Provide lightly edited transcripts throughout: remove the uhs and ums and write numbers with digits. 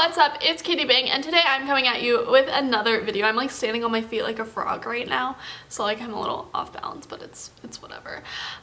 what's up? It's Katy Bang, and today I'm coming at you with another video. I'm like standing on my feet like a frog right now, so like I'm a little off balance, but it's whatever.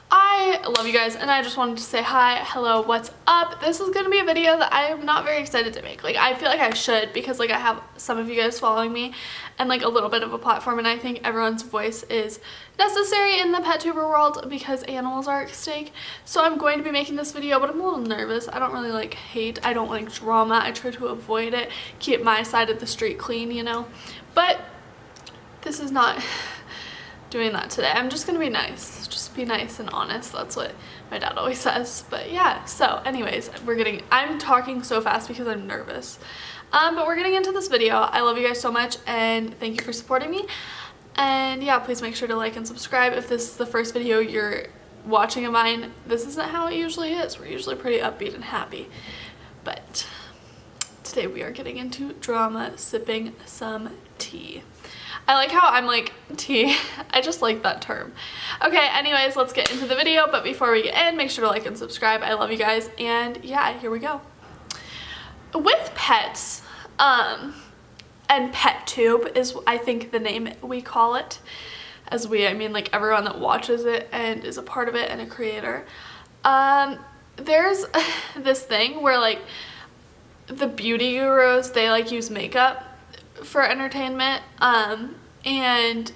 I love you guys, and I just wanted to say hi, hello, what's up? This is gonna be a video that I am not very excited to make. Like, I feel like I should, because like I have some of you guys following me and like a little bit of a platform, and I think everyone's voice is necessary in the pet tuber world because animals are at stake. So I'm going to be making this video, but I'm a little nervous. I don't really like hate, I don't like drama. I try to avoid it, keep my side of the street clean, you know, but this is not doing that today. I'm just gonna be nice, just be nice and honest. That's what my dad always says. But yeah, so anyways, I'm talking so fast because I'm nervous, but we're getting into this video. I love you guys so much, and thank you for supporting me. And yeah, please make sure to like and subscribe if this is the first video you're watching of mine. This isn't how it usually is. We're usually pretty upbeat and happy, but today we are getting into drama, sipping some tea. I like how I'm like tea. I just like that term. Okay, anyways, let's get into the video. But before we get in, make sure to like and subscribe. I love you guys. And yeah, here we go. With pets, and pet tube is I think the name we call it. As I mean like everyone that watches it and is a part of it and a creator. There's this thing where like the beauty gurus, they like use makeup for entertainment, and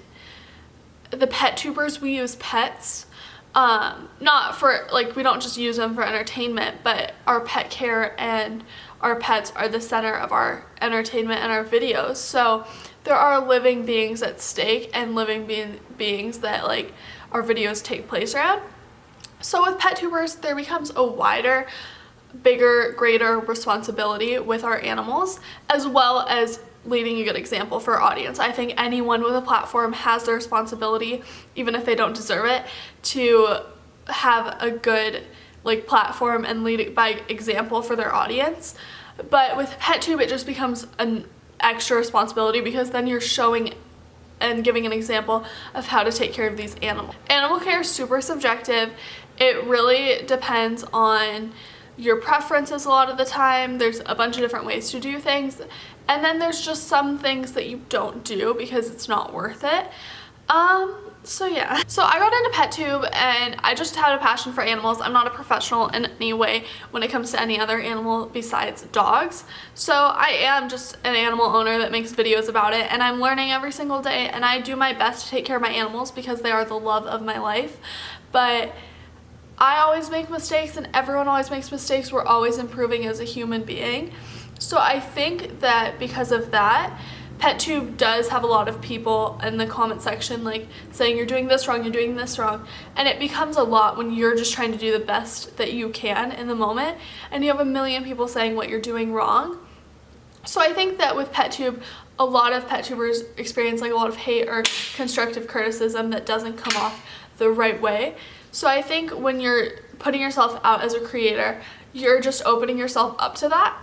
the pet tubers, we use pets, not for like, we don't just use them for entertainment, but our pet care and our pets are the center of our entertainment and our videos. So there are living beings at stake and living beings that like our videos take place around. So with pet tubers, there becomes a wider, bigger, greater responsibility with our animals, as well as leading a good example for our audience. I think anyone with a platform has the responsibility, even if they don't deserve it, to have a good like platform and lead it by example for their audience. But with PetTube, it just becomes an extra responsibility, because then you're showing and giving an example of how to take care of these animals. Animal care is super subjective. It really depends on your preferences a lot of the time. There's a bunch of different ways to do things, and then there's just some things that you don't do because it's not worth it. So yeah. So I got into PetTube and I just had a passion for animals. I'm not a professional in any way when it comes to any other animal besides dogs. So I am just an animal owner that makes videos about it, and I'm learning every single day, and I do my best to take care of my animals because they are the love of my life. But I always make mistakes, and everyone always makes mistakes. We're always improving as a human being. So I think that because of that, PetTube does have a lot of people in the comment section like saying you're doing this wrong, you're doing this wrong, and it becomes a lot when you're just trying to do the best that you can in the moment, and you have a million people saying what you're doing wrong. So I think that with PetTube, a lot of PetTubers experience like a lot of hate or constructive criticism that doesn't come off the right way. So I think when you're putting yourself out as a creator, you're just opening yourself up to that,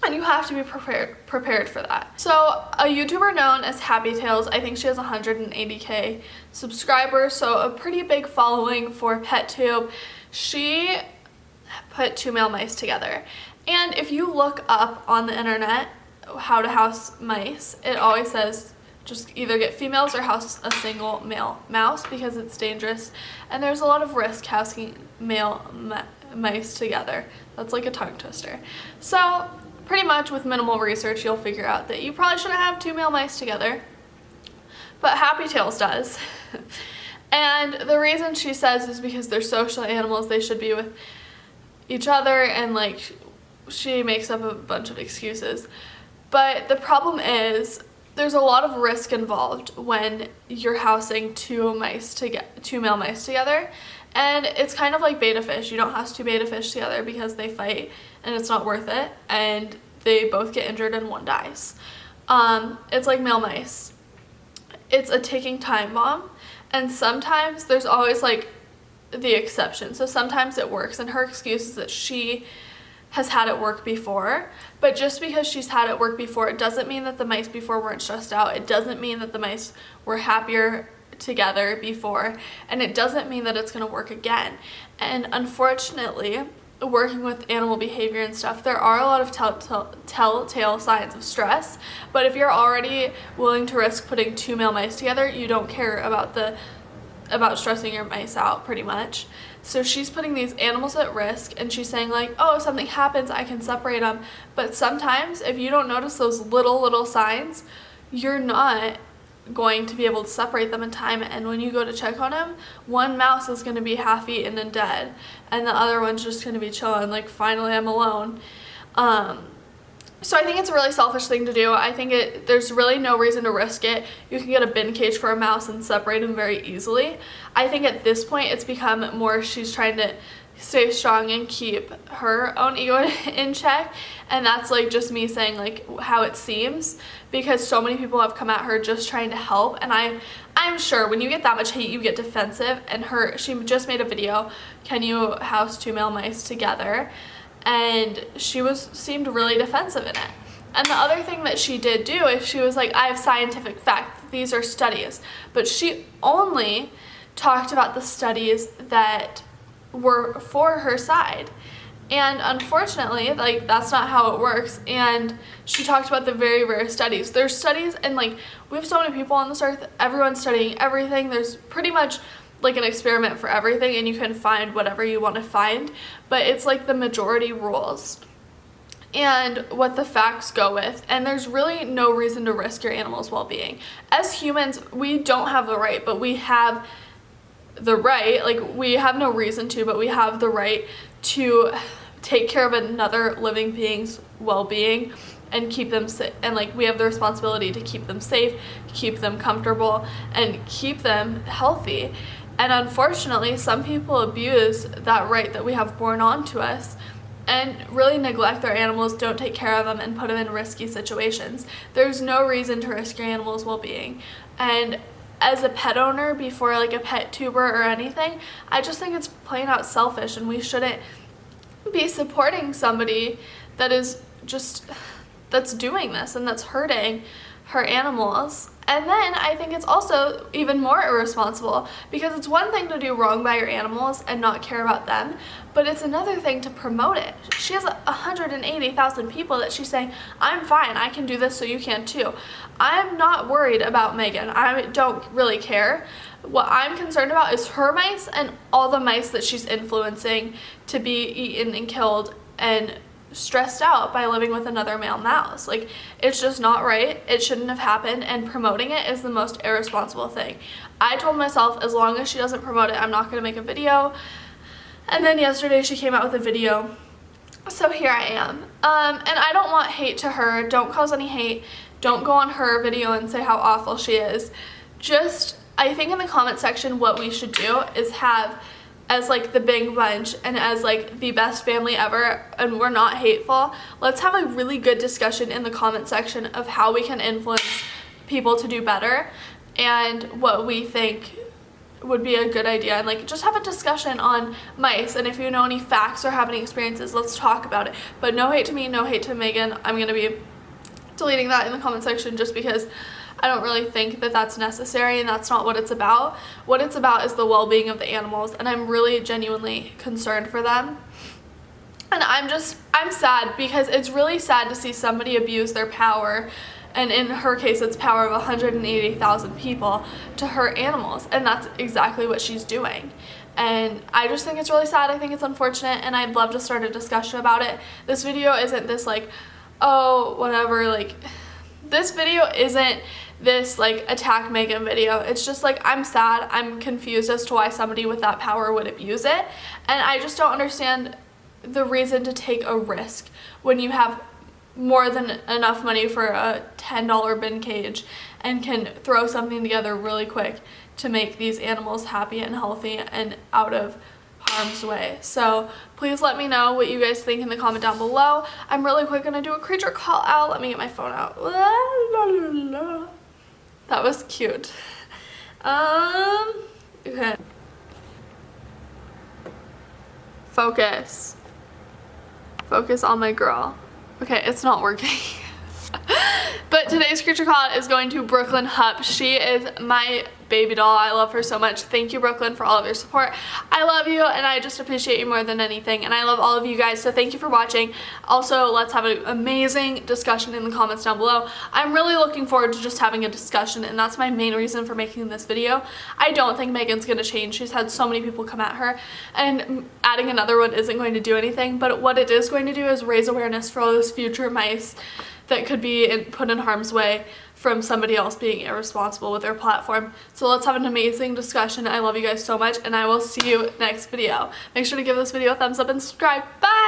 and you have to be prepared for that. So a YouTuber known as Happy Tales, I think she has 180k subscribers, so a pretty big following for PetTube. She put 2 male mice together, and if you look up on the internet how to house mice, it always says just either get females or house a single male mouse because it's dangerous, and there's a lot of risk housing male mice together. That's like a tongue twister. So pretty much with minimal research, you'll figure out that you probably shouldn't have 2 male mice together, but Happy Tales does. And the reason she says is because they're social animals, they should be with each other, and like she makes up a bunch of excuses. But the problem is there's a lot of risk involved when you're housing 2 male mice together, and it's kind of like betta fish. You don't house 2 betta fish together because they fight and it's not worth it, and they both get injured and one dies. It's like male mice. It's a ticking time bomb, and sometimes there's always like the exception. So sometimes it works, and her excuse is that she has had it work before, but just because she's had it work before, it doesn't mean that the mice before weren't stressed out. It doesn't mean that the mice were happier together before, and it doesn't mean that it's going to work again. And unfortunately, working with animal behavior and stuff, there are a lot of telltale signs of stress, but if you're already willing to risk putting 2 male mice together, you don't care about stressing your mice out, pretty much. So she's putting these animals at risk, and she's saying like, oh, if something happens, I can separate them. But sometimes if you don't notice those little signs, you're not going to be able to separate them in time, and when you go to check on them, one mouse is going to be half eaten and dead, and the other one's just going to be chilling like, finally I'm alone. So I think it's a really selfish thing to do. I think there's really no reason to risk it. You can get a bin cage for a mouse and separate them very easily. I think at this point it's become more she's trying to stay strong and keep her own ego in check, and that's like just me saying like how it seems, because so many people have come at her just trying to help, and I'm sure when you get that much hate you get defensive, and she just made a video, can you house 2 male mice together, and she seemed really defensive in it. And the other thing that she did do is she was like, I have scientific facts, these are studies, but she only talked about the studies that were for her side, and unfortunately like that's not how it works. And she talked about the very rare studies. There's studies, and like we have so many people on this earth, everyone's studying everything, there's pretty much like an experiment for everything, and you can find whatever you want to find, but it's like the majority rules and what the facts go with, and there's really no reason to risk your animal's well-being. As humans, we don't have the right, but we have the right, like we have no reason to, but we have the right to take care of another living being's well-being and keep them safe, and like we have the responsibility to keep them safe, keep them comfortable, and keep them healthy. And unfortunately, some people abuse that right that we have born onto us and really neglect their animals, don't take care of them, and put them in risky situations. There's no reason to risk your animal's well-being. And as a pet owner, before like a pet tuber or anything, I just think it's plain out selfish, and we shouldn't be supporting somebody that's doing this and that's hurting her animals. And then I think it's also even more irresponsible, because it's one thing to do wrong by your animals and not care about them, but it's another thing to promote it. She has 180,000 people that she's saying, I'm fine, I can do this, so you can too. I'm not worried about Megan. I don't really care. What I'm concerned about is her mice and all the mice that she's influencing to be eaten and killed and stressed out by living with another male mouse. Like, it's just not right. It shouldn't have happened, and promoting it is the most irresponsible thing. I told myself as long as she doesn't promote it, I'm not going to make a video. And then yesterday she came out with a video, so here I am. And I don't want hate to her. Don't cause any hate. Don't go on her video and say how awful she is. Just, I think in the comment section what we should do is have as like the big bunch and as like the best family ever, and we're not hateful. Let's have a really good discussion in the comment section of how we can influence people to do better and what we think would be a good idea, and like just have a discussion on mice, and if you know any facts or have any experiences, let's talk about it. But no hate to me, no hate to Megan. I'm gonna be deleting that in the comment section just because I don't really think that that's necessary, and that's not what it's about. What it's about is the well-being of the animals, and I'm really genuinely concerned for them. And I'm sad, because it's really sad to see somebody abuse their power, and in her case it's power of 180,000 people, to hurt animals, and that's exactly what she's doing. And I just think it's really sad. I think it's unfortunate, and I'd love to start a discussion about it. This video isn't this like, oh, whatever, like, this video isn't this like attack Megan video. It's just like, I'm sad, I'm confused as to why somebody with that power would abuse it, and I just don't understand the reason to take a risk when you have more than enough money for a $10 bin cage and can throw something together really quick to make these animals happy and healthy and out of harm's way. So please let me know what you guys think in the comment down below. I'm really quick gonna do a creature call out. Let me get my phone out. That was cute. Okay. Focus. Focus on my girl. Okay, it's not working. But today's creature call out is going to Brooklyn Hupp. She is my baby doll. I love her so much. Thank you, Brooklyn, for all of your support. I love you, and I just appreciate you more than anything, and I love all of you guys, so thank you for watching. Also, let's have an amazing discussion in the comments down below. I'm really looking forward to just having a discussion, and that's my main reason for making this video. I don't think Megan's gonna change. She's had so many people come at her, and adding another one isn't going to do anything, but what it is going to do is raise awareness for all those future mice that could be put in harm's way from somebody else being irresponsible with their platform. So let's have an amazing discussion. I love you guys so much, and I will see you next video. Make sure to give this video a thumbs up and subscribe. Bye!